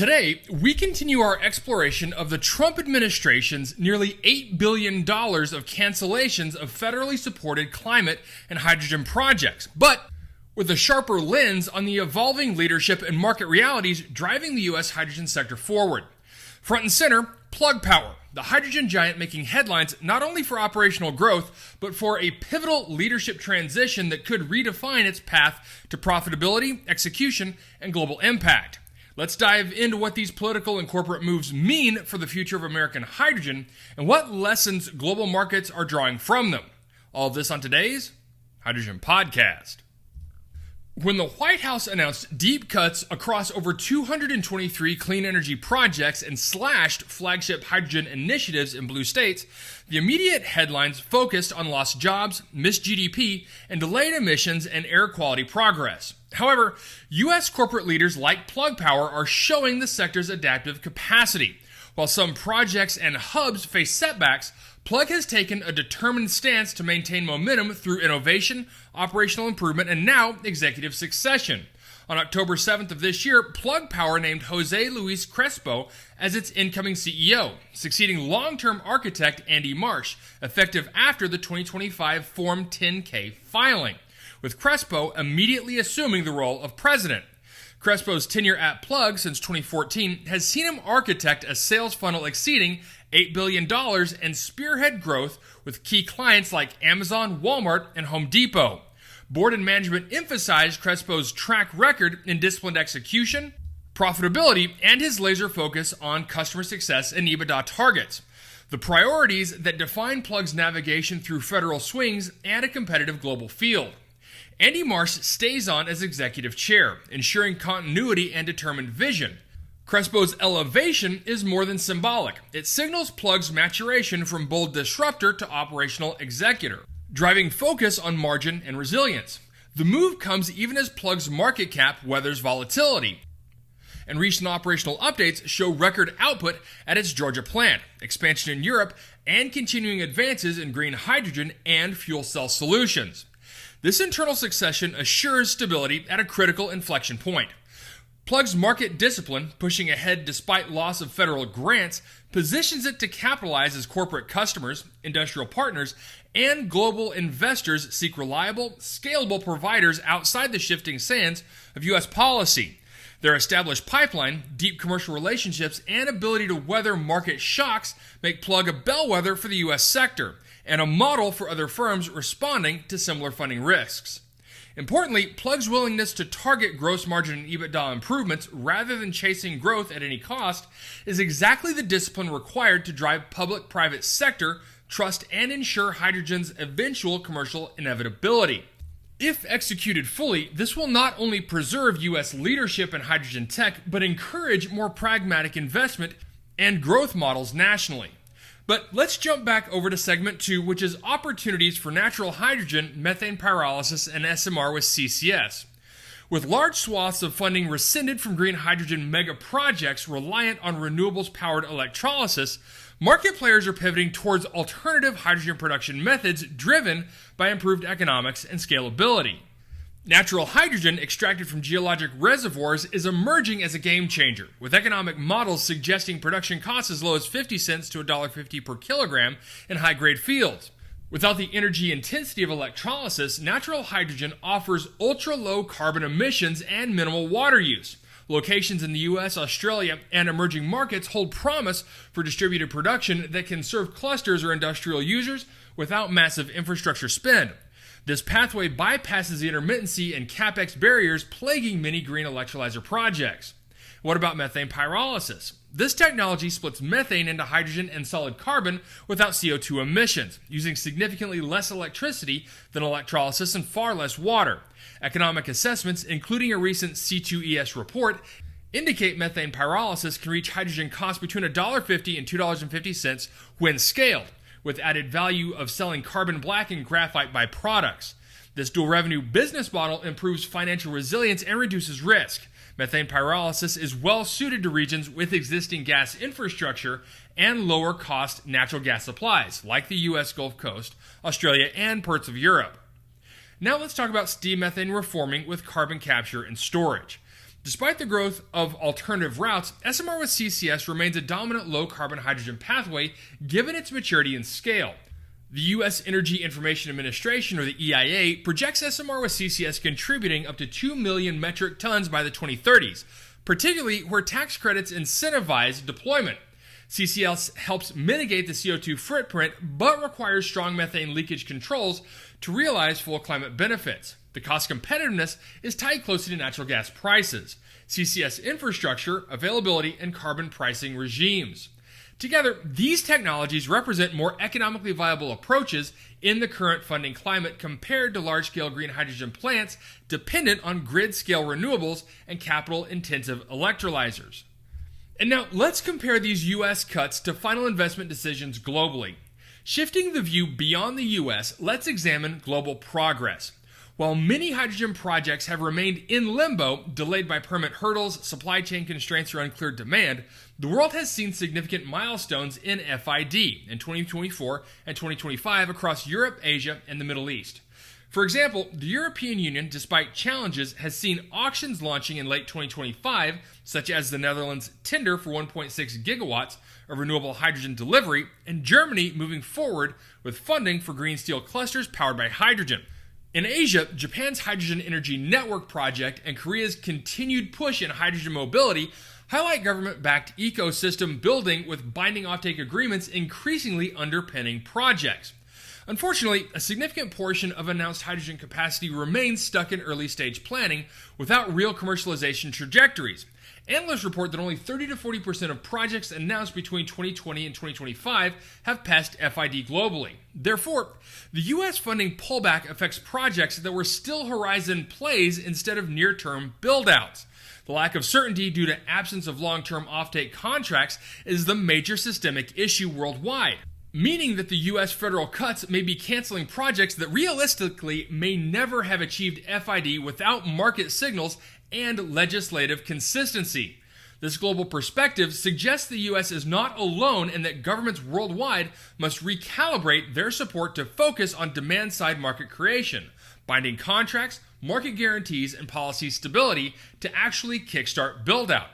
Today, we continue our exploration of the Trump administration's nearly $8 billion of cancellations of federally supported climate and hydrogen projects, but with a sharper lens on the evolving leadership and market realities driving the U.S. hydrogen sector forward. Front and center, Plug Power, the hydrogen giant making headlines not only for operational growth, but for a pivotal leadership transition that could redefine its path to profitability, execution, and global impact. Let's dive into what these political and corporate moves mean for the future of American hydrogen and what lessons global markets are drawing from them. All of this on today's Hydrogen Podcast. When the White House announced deep cuts across over 223 clean energy projects and slashed flagship hydrogen initiatives in blue states, the immediate headlines focused on lost jobs, missed GDP, and delayed emissions and air quality progress. However, U.S. corporate leaders like Plug Power are showing the sector's adaptive capacity. While some projects and hubs face setbacks, Plug has taken a determined stance to maintain momentum through innovation, operational improvement, and now executive succession. On October 7th of this year, Plug Power named Jose Luis Crespo as its incoming CEO, succeeding long-term architect Andy Marsh, effective after the 2025 Form 10-K filing, with Crespo immediately assuming the role of president. Crespo's tenure at Plug since 2014 has seen him architect a sales funnel exceeding $8 billion and spearhead growth with key clients like Amazon, Walmart, and Home Depot. Board and management emphasized Crespo's track record in disciplined execution, profitability, and his laser focus on customer success and EBITDA targets, the priorities that define Plug's navigation through federal swings and a competitive global field. Andy Marsh stays on as executive chair, ensuring continuity and determined vision. Crespo's elevation is more than symbolic. It signals Plug's maturation from bold disruptor to operational executor, driving focus on margin and resilience. The move comes even as Plug's market cap weathers volatility, and recent operational updates show record output at its Georgia plant, expansion in Europe, and continuing advances in green hydrogen and fuel cell solutions. This internal succession assures stability at a critical inflection point. Plug's market discipline, pushing ahead despite loss of federal grants, positions it to capitalize as corporate customers, industrial partners, and global investors seek reliable, scalable providers outside the shifting sands of U.S. policy. Their established pipeline, deep commercial relationships, and ability to weather market shocks make Plug a bellwether for the U.S. sector and a model for other firms responding to similar funding risks. Importantly, Plug's willingness to target gross margin and EBITDA improvements rather than chasing growth at any cost is exactly the discipline required to drive public-private sector trust and ensure hydrogen's eventual commercial inevitability. If executed fully, this will not only preserve U.S. leadership in hydrogen tech, but encourage more pragmatic investment and growth models nationally. But let's jump back over to segment 2, which is opportunities for natural hydrogen, methane pyrolysis, and SMR with CCS. With large swaths of funding rescinded from green hydrogen mega projects reliant on renewables-powered electrolysis, market players are pivoting towards alternative hydrogen production methods driven by improved economics and scalability. Natural hydrogen extracted from geologic reservoirs is emerging as a game changer, with economic models suggesting production costs as low as 50 cents to $1.50 per kilogram in high-grade fields. Without the energy intensity of electrolysis, natural hydrogen offers ultra-low carbon emissions and minimal water use. Locations in the U.S., Australia, and emerging markets hold promise for distributed production that can serve clusters or industrial users without massive infrastructure spend. This pathway bypasses the intermittency and capex barriers plaguing many green electrolyzer projects. What about methane pyrolysis? This technology splits methane into hydrogen and solid carbon without CO2 emissions, using significantly less electricity than electrolysis and far less water. Economic assessments, including a recent C2ES report, indicate methane pyrolysis can reach hydrogen costs between $1.50 and $2.50 when scaled, with added value of selling carbon black and graphite byproducts. This dual revenue business model improves financial resilience and reduces risk. Methane pyrolysis is well suited to regions with existing gas infrastructure and lower cost natural gas supplies, like the U.S. Gulf Coast, Australia, and parts of Europe. Now let's talk about steam methane reforming with carbon capture and storage. Despite the growth of alternative routes, SMR with CCS remains a dominant low-carbon hydrogen pathway given its maturity and scale. The U.S. Energy Information Administration, or the EIA, projects SMR with CCS contributing up to 2 million metric tons by the 2030s, particularly where tax credits incentivize deployment. CCS helps mitigate the CO2 footprint, but requires strong methane leakage controls to realize full climate benefits. The cost competitiveness is tied closely to natural gas prices, CCS infrastructure, availability, and carbon pricing regimes. Together, these technologies represent more economically viable approaches in the current funding climate compared to large-scale green hydrogen plants dependent on grid-scale renewables and capital-intensive electrolyzers. And now, let's compare these U.S. cuts to final investment decisions globally. Shifting the view beyond the U.S., let's examine global progress. While many hydrogen projects have remained in limbo, delayed by permit hurdles, supply chain constraints, or unclear demand, the world has seen significant milestones in FID in 2024 and 2025 across Europe, Asia, and the Middle East. For example, the European Union, despite challenges, has seen auctions launching in late 2025, such as the Netherlands' tender for 1.6 gigawatts of renewable hydrogen delivery, and Germany moving forward with funding for green steel clusters powered by hydrogen. In Asia, Japan's Hydrogen Energy Network project and Korea's continued push in hydrogen mobility highlight government-backed ecosystem building with binding offtake agreements increasingly underpinning projects. Unfortunately, a significant portion of announced hydrogen capacity remains stuck in early-stage planning without real commercialization trajectories. Analysts report that only 30 to 40% of projects announced between 2020 and 2025 have passed FID globally. Therefore, the U.S. funding pullback affects projects that were still horizon plays instead of near-term build-outs. The lack of certainty due to absence of long-term offtake contracts is the major systemic issue worldwide, meaning that the U.S. federal cuts may be canceling projects that realistically may never have achieved FID without market signals and legislative consistency. This global perspective suggests the U.S. is not alone and that governments worldwide must recalibrate their support to focus on demand-side market creation, binding contracts, market guarantees, and policy stability to actually kickstart build-out.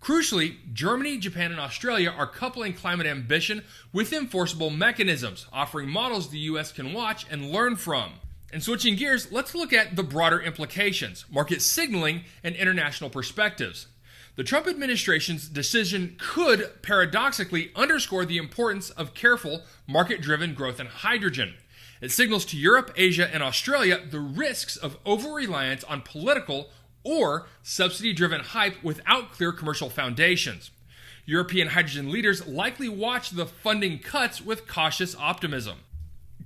Crucially, Germany, Japan, and Australia are coupling climate ambition with enforceable mechanisms, offering models the U.S. can watch and learn from. And switching gears, let's look at the broader implications, market signaling, and international perspectives. The Trump administration's decision could paradoxically underscore the importance of careful, market-driven growth in hydrogen. It signals to Europe, Asia, and Australia the risks of over-reliance on political or subsidy-driven hype without clear commercial foundations. European hydrogen leaders likely watch the funding cuts with cautious optimism.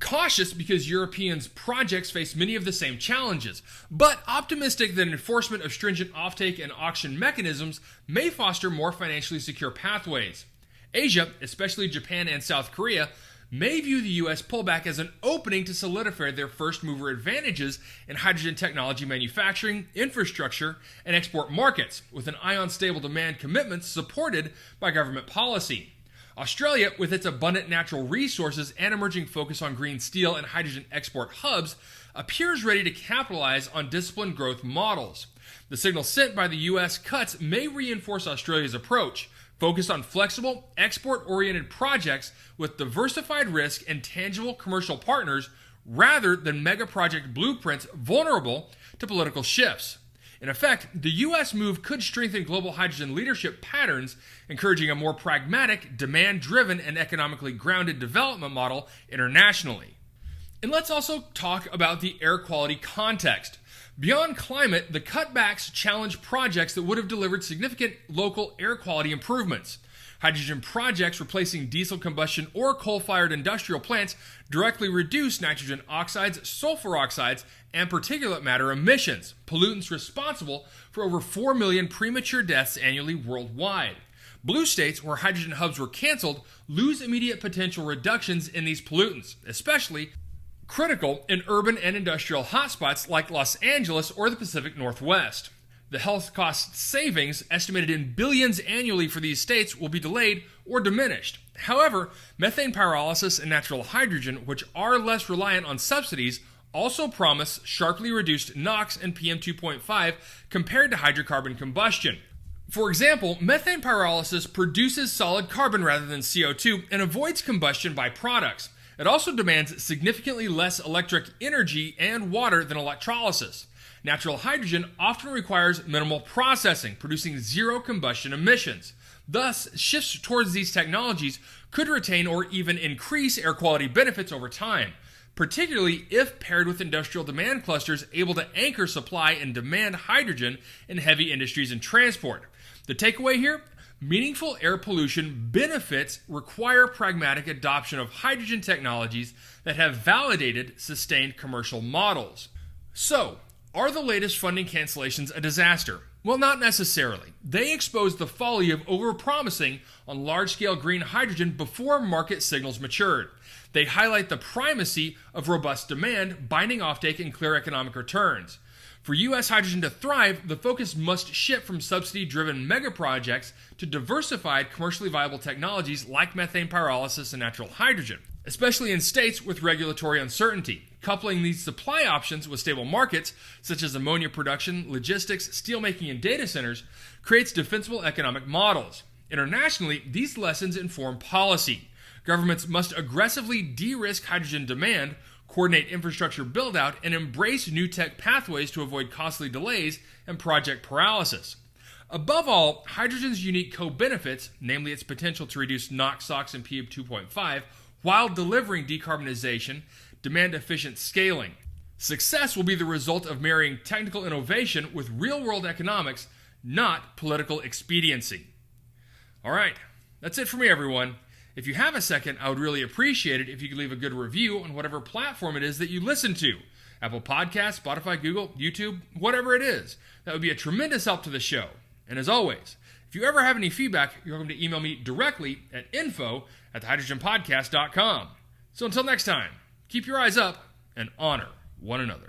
Cautious because Europeans' projects face many of the same challenges, but optimistic that enforcement of stringent offtake and auction mechanisms may foster more financially secure pathways. Asia, especially Japan and South Korea, may view the U.S. pullback as an opening to solidify their first-mover advantages in hydrogen technology manufacturing, infrastructure, and export markets, with an eye on stable demand commitments supported by government policy. Australia, with its abundant natural resources and emerging focus on green steel and hydrogen export hubs, appears ready to capitalize on disciplined growth models. The signal sent by the U.S. cuts may reinforce Australia's approach, focused on flexible, export-oriented projects with diversified risk and tangible commercial partners rather than mega-project blueprints vulnerable to political shifts. In effect, the U.S. move could strengthen global hydrogen leadership patterns, encouraging a more pragmatic, demand-driven, and economically grounded development model internationally. And let's also talk about the air quality context. Beyond climate, the cutbacks challenge projects that would have delivered significant local air quality improvements. Hydrogen projects replacing diesel combustion or coal-fired industrial plants directly reduce nitrogen oxides, sulfur oxides, and particulate matter emissions, pollutants responsible for over 4 million premature deaths annually worldwide. Blue states where hydrogen hubs were canceled lose immediate potential reductions in these pollutants, especially critical in urban and industrial hotspots like Los Angeles or the Pacific Northwest. The health cost savings, estimated in billions annually for these states, will be delayed or diminished. However, methane pyrolysis and natural hydrogen, which are less reliant on subsidies, also promise sharply reduced NOx and PM2.5 compared to hydrocarbon combustion. For example, methane pyrolysis produces solid carbon rather than CO2 and avoids combustion by products. It also demands significantly less electric energy and water than electrolysis. Natural hydrogen often requires minimal processing, producing zero combustion emissions. Thus, shifts towards these technologies could retain or even increase air quality benefits over time, particularly if paired with industrial demand clusters able to anchor supply and demand hydrogen in heavy industries and transport. The takeaway here? Meaningful air pollution benefits require pragmatic adoption of hydrogen technologies that have validated, sustained commercial models. So, are the latest funding cancellations a disaster? Well, not necessarily. They expose the folly of overpromising on large-scale green hydrogen before market signals matured. They highlight the primacy of robust demand, binding offtake, and clear economic returns. For U.S. hydrogen to thrive, the focus must shift from subsidy-driven megaprojects to diversified, commercially viable technologies like methane pyrolysis and natural hydrogen, especially in states with regulatory uncertainty. Coupling these supply options with stable markets, such as ammonia production, logistics, steelmaking, and data centers, creates defensible economic models. Internationally, these lessons inform policy. Governments must aggressively de-risk hydrogen demand, coordinate infrastructure build-out, and embrace new tech pathways to avoid costly delays and project paralysis. Above all, hydrogen's unique co-benefits, namely its potential to reduce NOx, SOx, and PM2.5, while delivering decarbonization, demand efficient scaling. Success will be the result of marrying technical innovation with real-world economics, not political expediency. All right, that's it for me, everyone. If you have a second, I would really appreciate it if you could leave a good review on whatever platform it is that you listen to. Apple Podcasts, Spotify, Google, YouTube, whatever it is. That would be a tremendous help to the show. And as always, if you ever have any feedback, you're welcome to email me directly at info@thehydrogenpodcast.com. So until next time, keep your eyes up and honor one another.